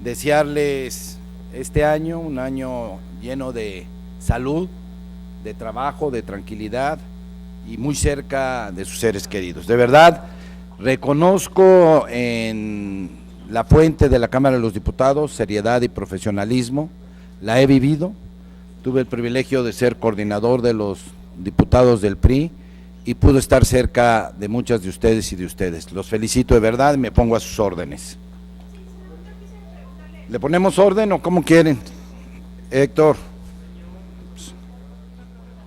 desearles este año, un año lleno de salud, de trabajo, de tranquilidad y muy cerca de sus seres queridos. De verdad, reconozco en la fuente de la Cámara de los Diputados seriedad y profesionalismo, la he vivido, tuve el privilegio de ser coordinador de los diputados del PRI y pude estar cerca de muchas de ustedes y de ustedes. Los felicito de verdad y me pongo a sus órdenes. ¿Le ponemos orden o cómo quieren? Héctor.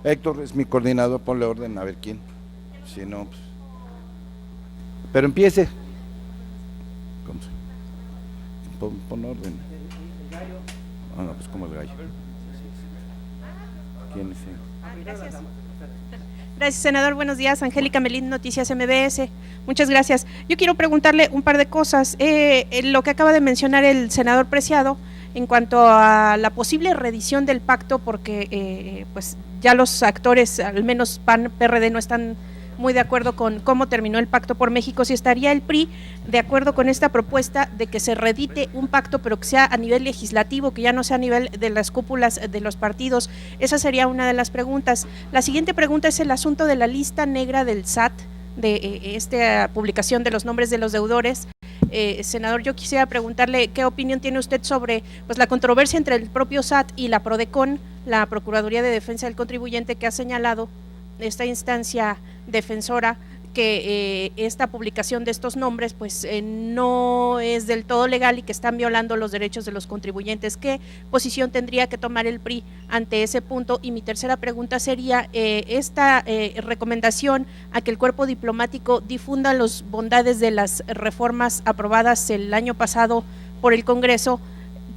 Héctor es mi coordinador, ponle orden, a ver quién. Si no, pues. Pero empiece. Pon orden. Ah, no, pues como el gallo. ¿Quién es él? Gracias. Gracias, senador. Buenos días. Angélica Melín, Noticias MBS. Muchas gracias. Yo quiero preguntarle un par de cosas. Lo que acaba de mencionar el senador Preciado en cuanto a la posible reedición del pacto, porque pues ya los actores, al menos PAN, PRD, no están muy de acuerdo con cómo terminó el Pacto por México. Si estaría el PRI de acuerdo con esta propuesta de que se reedite un pacto, pero que sea a nivel legislativo, que ya no sea a nivel de las cúpulas de los partidos. Esa sería una de las preguntas. La siguiente pregunta es el asunto de la lista negra del SAT, de esta publicación de los nombres de los deudores. Senador, yo quisiera preguntarle qué opinión tiene usted sobre pues la controversia entre el propio SAT y la PRODECON, la Procuraduría de Defensa del Contribuyente, que ha señalado esta instancia defensora que esta publicación de estos nombres pues no es del todo legal y que están violando los derechos de los contribuyentes. ¿Qué posición tendría que tomar el PRI ante ese punto? Y mi tercera pregunta sería esta recomendación a que el cuerpo diplomático difunda las bondades de las reformas aprobadas el año pasado por el Congreso.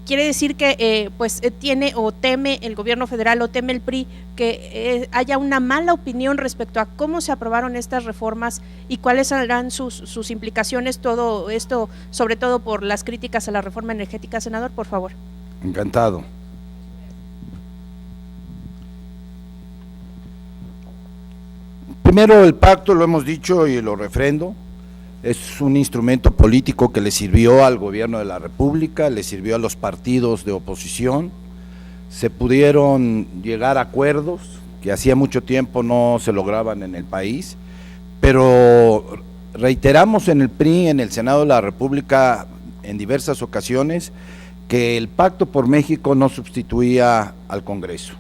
¿Quiere decir que tiene o teme el gobierno federal o teme el PRI que haya una mala opinión respecto a cómo se aprobaron estas reformas y cuáles serán sus implicaciones, todo esto, sobre todo por las críticas a la reforma energética? Senador, por favor. Encantado. Primero, el pacto, lo hemos dicho y lo refrendo, es un instrumento político que le sirvió al gobierno de la República, le sirvió a los partidos de oposición, se pudieron llegar a acuerdos que hacía mucho tiempo no se lograban en el país, pero reiteramos en el PRI, en el Senado de la República, en diversas ocasiones, que el Pacto por México no sustituía al Congreso,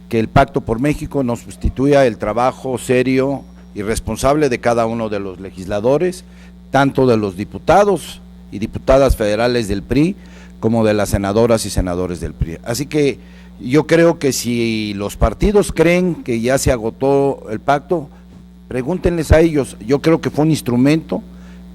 que el Pacto por México no sustituía el trabajo serio y responsable de cada uno de los legisladores, tanto de los diputados y diputadas federales del PRI, como de las senadoras y senadores del PRI. Así que yo creo que si los partidos creen que ya se agotó el pacto, pregúntenles a ellos. Yo creo que fue un instrumento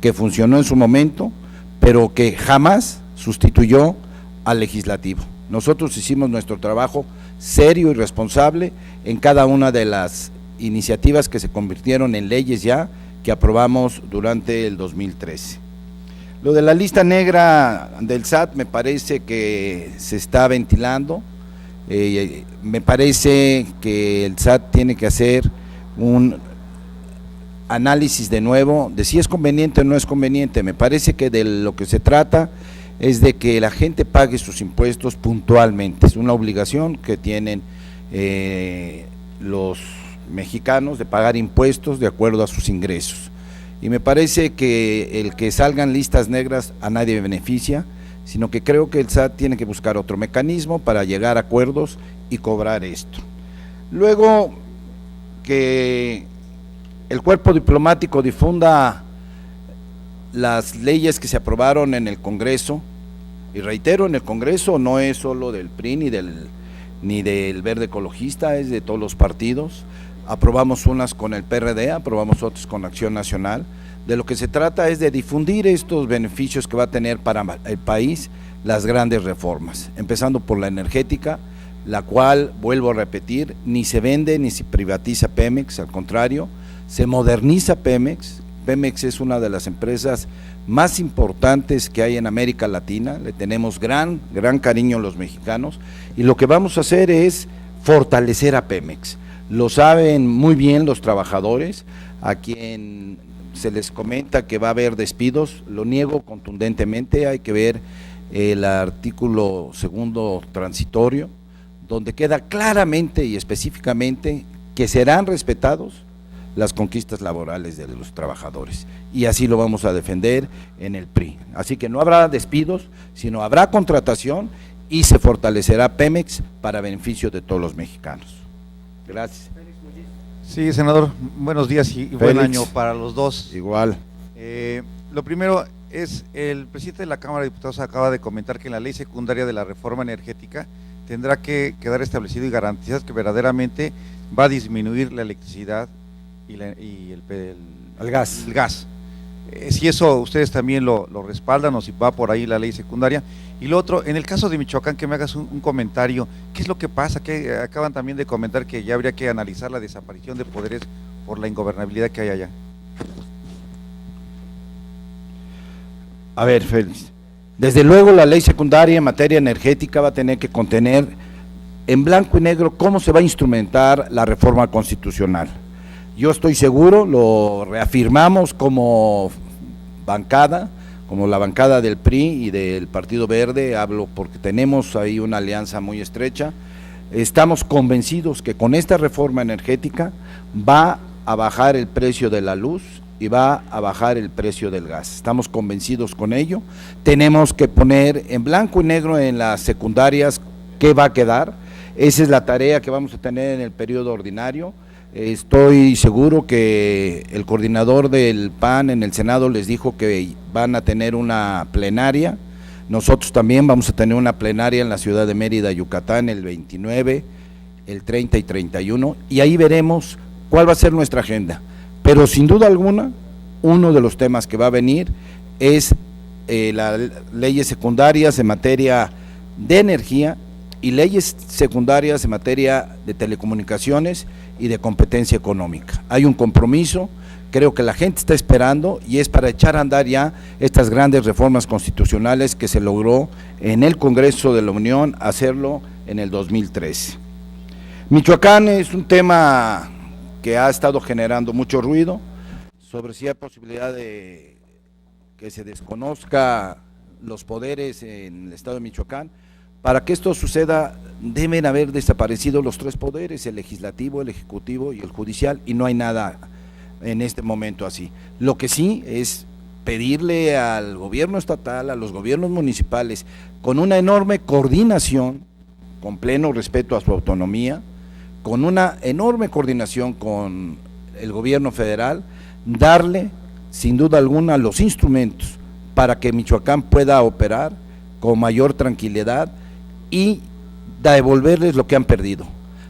que funcionó en su momento, pero que jamás sustituyó al legislativo. Nosotros hicimos nuestro trabajo serio y responsable en cada una de las iniciativas que se convirtieron en leyes ya, que aprobamos durante el 2013. Lo de la lista negra del SAT me parece que se está ventilando, me parece que el SAT tiene que hacer un análisis de nuevo de si es conveniente o no es conveniente. Me parece que de lo que se trata es de que la gente pague sus impuestos puntualmente, es una obligación que tienen los mexicanos de pagar impuestos de acuerdo a sus ingresos, y me parece que el que salgan listas negras a nadie beneficia, sino que creo que el SAT tiene que buscar otro mecanismo para llegar a acuerdos y cobrar esto. Luego, que el cuerpo diplomático difunda las leyes que se aprobaron en el Congreso, y reitero, en el Congreso no es solo del PRI ni del Verde Ecologista, es de todos los partidos. Aprobamos unas con el PRD, aprobamos otras con Acción Nacional. De lo que se trata es de difundir estos beneficios que va a tener para el país las grandes reformas, empezando por la energética, la cual, vuelvo a repetir, ni se vende ni se privatiza Pemex, al contrario, se moderniza Pemex. Pemex es una de las empresas más importantes que hay en América Latina, le tenemos gran cariño a los mexicanos, y lo que vamos a hacer es fortalecer a Pemex. Lo saben muy bien los trabajadores, a quien se les comenta que va a haber despidos, lo niego contundentemente. Hay que ver el artículo segundo transitorio, donde queda claramente y específicamente que serán respetados las conquistas laborales de los trabajadores, y así lo vamos a defender en el PRI. Así que no habrá despidos, sino habrá contratación y se fortalecerá Pemex para beneficio de todos los mexicanos. Gracias. Sí, senador, buenos días y buen año para los dos. Igual. Lo primero es, el presidente de la Cámara de Diputados acaba de comentar que en la ley secundaria de la reforma energética tendrá que quedar establecido y garantizar que verdaderamente va a disminuir la electricidad y el gas. Si eso ustedes también lo respaldan o si va por ahí la ley secundaria. Y lo otro, en el caso de Michoacán, que me hagas un comentario, ¿qué es lo que pasa? Que acaban también de comentar que ya habría que analizar la desaparición de poderes por la ingobernabilidad que hay allá. A ver, Félix, desde luego la ley secundaria en materia energética va a tener que contener en blanco y negro cómo se va a instrumentar la reforma constitucional. Yo estoy seguro, lo reafirmamos como bancada, como la bancada del PRI y del Partido Verde, hablo porque tenemos ahí una alianza muy estrecha. Estamos convencidos que con esta reforma energética va a bajar el precio de la luz y va a bajar el precio del gas. Estamos convencidos con ello. Tenemos que poner en blanco y negro en las secundarias qué va a quedar. Esa es la tarea que vamos a tener en el periodo ordinario. Estoy seguro que el coordinador del PAN en el Senado les dijo que van a tener una plenaria. Nosotros también vamos a tener una plenaria en la ciudad de Mérida, Yucatán, el 29, el 30 y 31, y ahí veremos cuál va a ser nuestra agenda. Pero sin duda alguna, uno de los temas que va a venir es las leyes secundarias en materia de energía y leyes secundarias en materia de telecomunicaciones y de competencia económica. Hay un compromiso, creo que la gente está esperando y es para echar a andar ya estas grandes reformas constitucionales que se logró en el Congreso de la Unión hacerlo en el 2013. Michoacán es un tema que ha estado generando mucho ruido sobre si hay posibilidad de que se desconozca los poderes en el estado de Michoacán. Para que esto suceda deben haber desaparecido los tres poderes, el legislativo, el ejecutivo y el judicial, y no hay nada en este momento así. Lo que sí es pedirle al gobierno estatal, a los gobiernos municipales, con una enorme coordinación, con pleno respeto a su autonomía, con una enorme coordinación con el gobierno federal, darle sin duda alguna los instrumentos para que Michoacán pueda operar con mayor tranquilidad y devolverles lo que han perdido,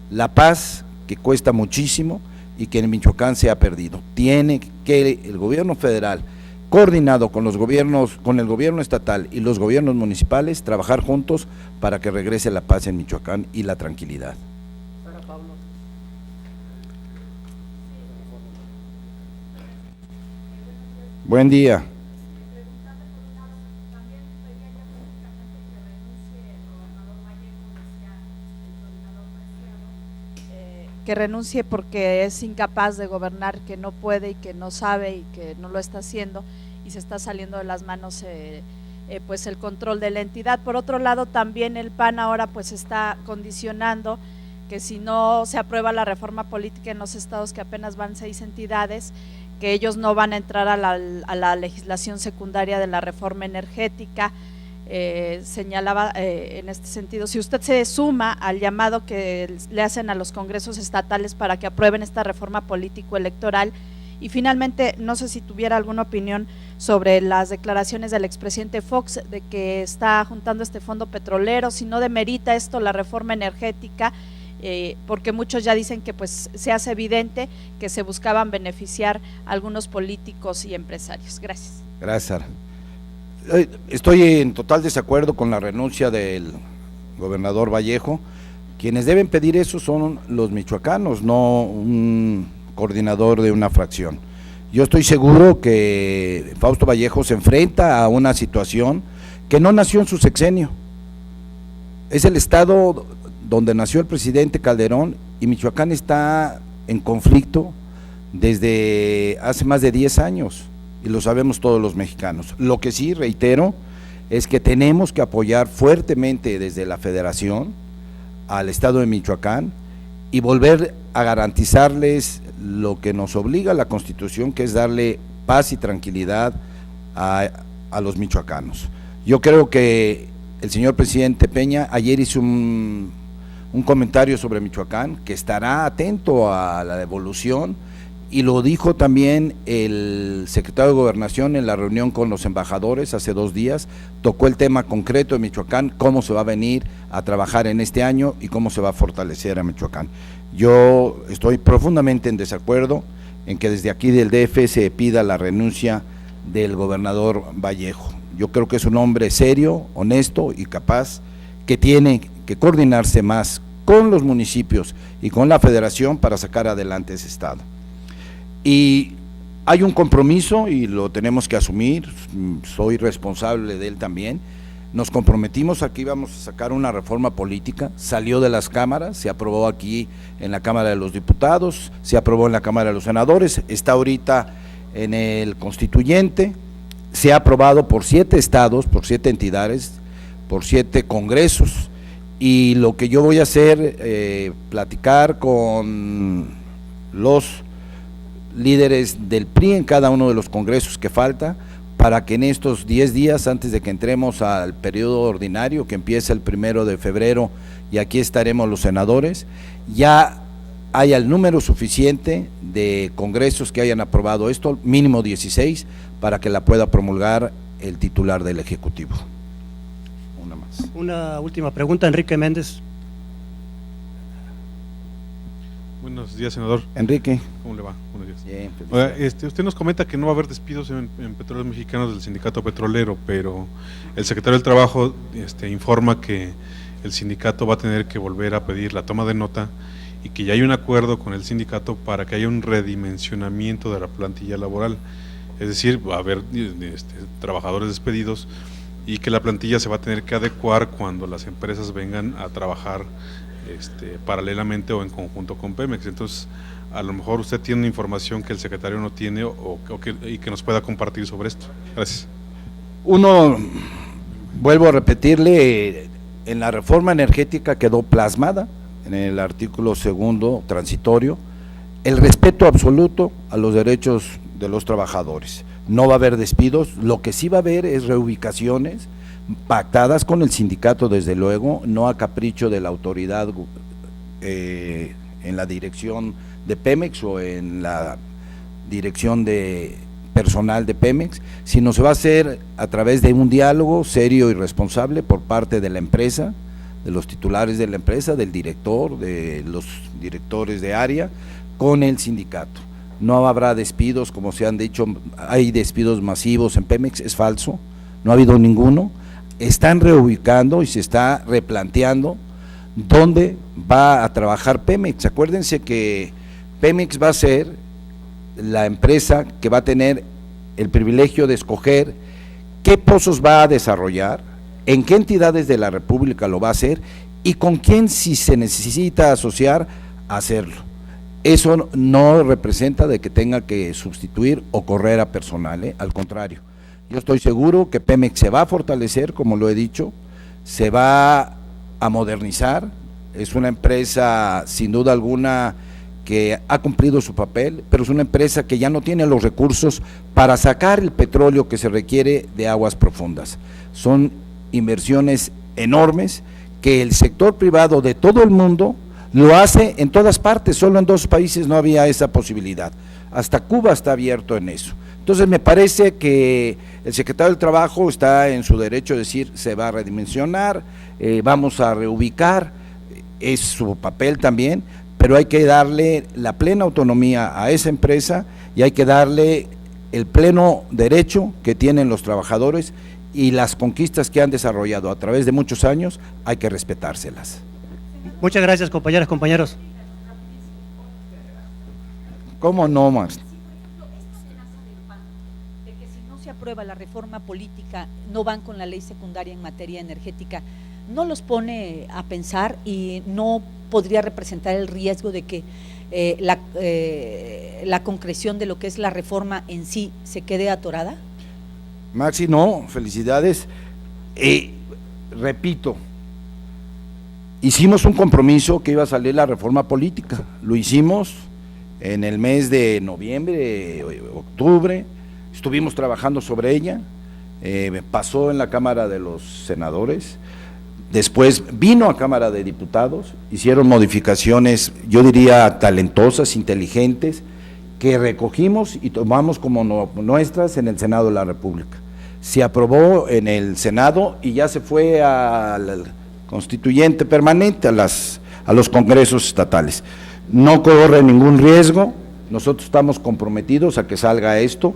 la paz que cuesta muchísimo y que en Michoacán se ha perdido. Tiene que el gobierno federal, coordinado con los gobiernos, con el gobierno estatal y los gobiernos municipales, trabajar juntos para que regrese la paz en Michoacán y la tranquilidad. Buen día. Que renuncie porque es incapaz de gobernar, que no puede y que no sabe y que no lo está haciendo y se está saliendo de las manos pues el control de la entidad. Por otro lado, también el PAN ahora pues está condicionando que si no se aprueba la reforma política en los estados, que apenas van 6 entidades, que ellos no van a entrar a la legislación secundaria de la reforma energética. Señalaba en este sentido, si usted se suma al llamado que le hacen a los congresos estatales para que aprueben esta reforma político-electoral, y finalmente, no sé si tuviera alguna opinión sobre las declaraciones del expresidente Fox de que está juntando este fondo petrolero, si no demerita esto la reforma energética, porque muchos ya dicen que pues se hace evidente que se buscaban beneficiar a algunos políticos y empresarios. Gracias. Gracias, Sara. Estoy en total desacuerdo con la renuncia del gobernador Vallejo. Quienes deben pedir eso son los michoacanos, no un coordinador de una fracción. Yo estoy seguro que Fausto Vallejo se enfrenta a una situación que no nació en su sexenio. Es el estado donde nació el presidente Calderón y Michoacán está en conflicto desde hace más de 10 años. Y lo sabemos todos los mexicanos. Lo que sí, reitero, es que tenemos que apoyar fuertemente desde la Federación al Estado de Michoacán y volver a garantizarles lo que nos obliga la Constitución, que es darle paz y tranquilidad a los michoacanos. Yo creo que el señor presidente Peña ayer hizo un comentario sobre Michoacán, que estará atento a la evolución, y lo dijo también el secretario de Gobernación en la reunión con los embajadores hace 2 días, tocó el tema concreto de Michoacán, cómo se va a venir a trabajar en este año y cómo se va a fortalecer a Michoacán. Yo estoy profundamente en desacuerdo en que desde aquí del DF se pida la renuncia del gobernador Vallejo. Yo creo que es un hombre serio, honesto y capaz, que tiene que coordinarse más con los municipios y con la Federación para sacar adelante ese estado. Y hay un compromiso y lo tenemos que asumir, soy responsable de él también. Nos comprometimos a que íbamos a sacar una reforma política, salió de las cámaras, se aprobó aquí en la Cámara de los Diputados, se aprobó en la Cámara de los Senadores, está ahorita en el Constituyente, se ha aprobado por 7 estados, por 7 entidades, por 7 congresos, y lo que yo voy a hacer, platicar con los líderes del PRI en cada uno de los congresos que falta, para que en estos 10 días, antes de que entremos al periodo ordinario, que empieza el 1 de febrero, y aquí estaremos los senadores, ya haya el número suficiente de congresos que hayan aprobado esto, mínimo 16, para que la pueda promulgar el titular del Ejecutivo. Una más. Una última pregunta, Enrique Méndez. Buenos días, senador. Enrique. ¿Cómo le va? Buenos días. Bien, Oiga, usted nos comenta que no va a haber despidos en Petróleos Mexicanos del sindicato petrolero, pero el secretario del Trabajo informa que el sindicato va a tener que volver a pedir la toma de nota y que ya hay un acuerdo con el sindicato para que haya un redimensionamiento de la plantilla laboral. Es decir, va a haber trabajadores despedidos y que la plantilla se va a tener que adecuar cuando las empresas vengan a trabajar paralelamente o en conjunto con Pemex. Entonces, a lo mejor usted tiene una información que el secretario no tiene y que nos pueda compartir sobre esto. Gracias. Vuelvo a repetirle, en la reforma energética quedó plasmada en el artículo 2 transitorio el respeto absoluto a los derechos de los trabajadores. No va a haber despidos, lo que sí va a haber es reubicaciones pactadas con el sindicato, desde luego, no a capricho de la autoridad en la dirección de Pemex o en la dirección de personal de Pemex, sino se va a hacer a través de un diálogo serio y responsable por parte de la empresa, de los titulares de la empresa, del director, de los directores de área, con el sindicato. No habrá despidos, como se han dicho, hay despidos masivos en Pemex, es falso, no ha habido ninguno. Están reubicando y se está replanteando dónde va a trabajar Pemex. Acuérdense que Pemex va a ser la empresa que va a tener el privilegio de escoger qué pozos va a desarrollar, en qué entidades de la República lo va a hacer y con quién, si se necesita asociar, a hacerlo. Eso no representa de que tenga que sustituir o correr a personal, al contrario. Yo estoy seguro que Pemex se va a fortalecer, como lo he dicho, se va a modernizar, es una empresa sin duda alguna que ha cumplido su papel, pero es una empresa que ya no tiene los recursos para sacar el petróleo que se requiere de aguas profundas. Son inversiones enormes que el sector privado de todo el mundo lo hace en todas partes, solo en 2 países no había esa posibilidad, hasta Cuba está abierto en eso. Entonces me parece que el secretario del Trabajo está en su derecho de decir se va a redimensionar, vamos a reubicar, es su papel también, pero hay que darle la plena autonomía a esa empresa y hay que darle el pleno derecho que tienen los trabajadores, y las conquistas que han desarrollado a través de muchos años hay que respetárselas. Muchas gracias, compañeras, compañeros. ¿Cómo no, Max? De que si no se aprueba la reforma política, no van con la ley secundaria en materia energética, ¿no los pone a pensar y no podría representar el riesgo de que la concreción de lo que es la reforma en sí se quede atorada? Maxi, no, felicidades. repito, hicimos un compromiso que iba a salir la reforma política, lo hicimos en el mes de noviembre, octubre, estuvimos trabajando sobre ella, pasó en la Cámara de los Senadores, después vino a Cámara de Diputados, hicieron modificaciones, yo diría talentosas, inteligentes, que recogimos y tomamos como nuestras en el Senado de la República. Se aprobó en el Senado y ya se fue al constituyente permanente, a los congresos estatales. No corre ningún riesgo, nosotros estamos comprometidos a que salga esto,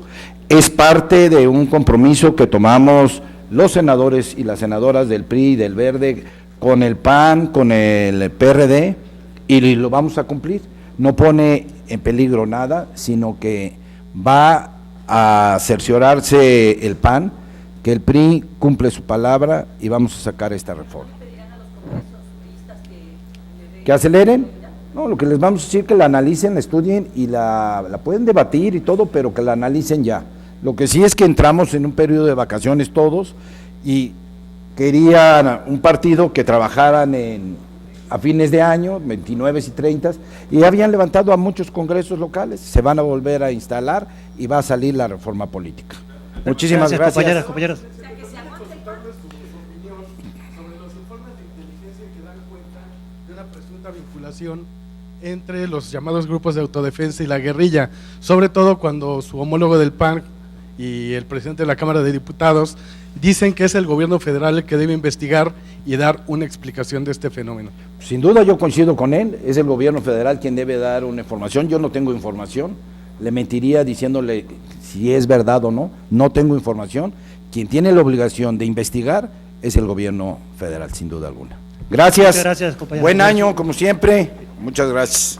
es parte de un compromiso que tomamos los senadores y las senadoras del PRI y del Verde con el PAN, con el PRD, y lo vamos a cumplir. No pone en peligro nada, sino que va a cerciorarse el PAN, que el PRI cumple su palabra y vamos a sacar esta reforma. ¿Que aceleren? No, lo que les vamos a decir es que la analicen, la estudien y la pueden debatir y todo, pero que la analicen ya. Lo que sí es que entramos en un periodo de vacaciones todos y querían un partido que trabajaran a fines de año, 29 y 30, y habían levantado a muchos congresos locales, se van a volver a instalar y va a salir la reforma política. Muchísimas gracias. Compañeras, compañeros. Sobre los informes de inteligencia que dan cuenta de una presunta vinculación entre los llamados grupos de autodefensa y la guerrilla, sobre todo cuando su homólogo del PAN y el presidente de la Cámara de Diputados dicen que es el gobierno federal el que debe investigar y dar una explicación de este fenómeno. Sin duda yo coincido con él, es el gobierno federal quien debe dar una información, yo no tengo información, le mentiría diciéndole si es verdad o no, no tengo información, quien tiene la obligación de investigar es el gobierno federal, sin duda alguna. Gracias, Muchas gracias, compañero. Buen año como siempre, muchas gracias.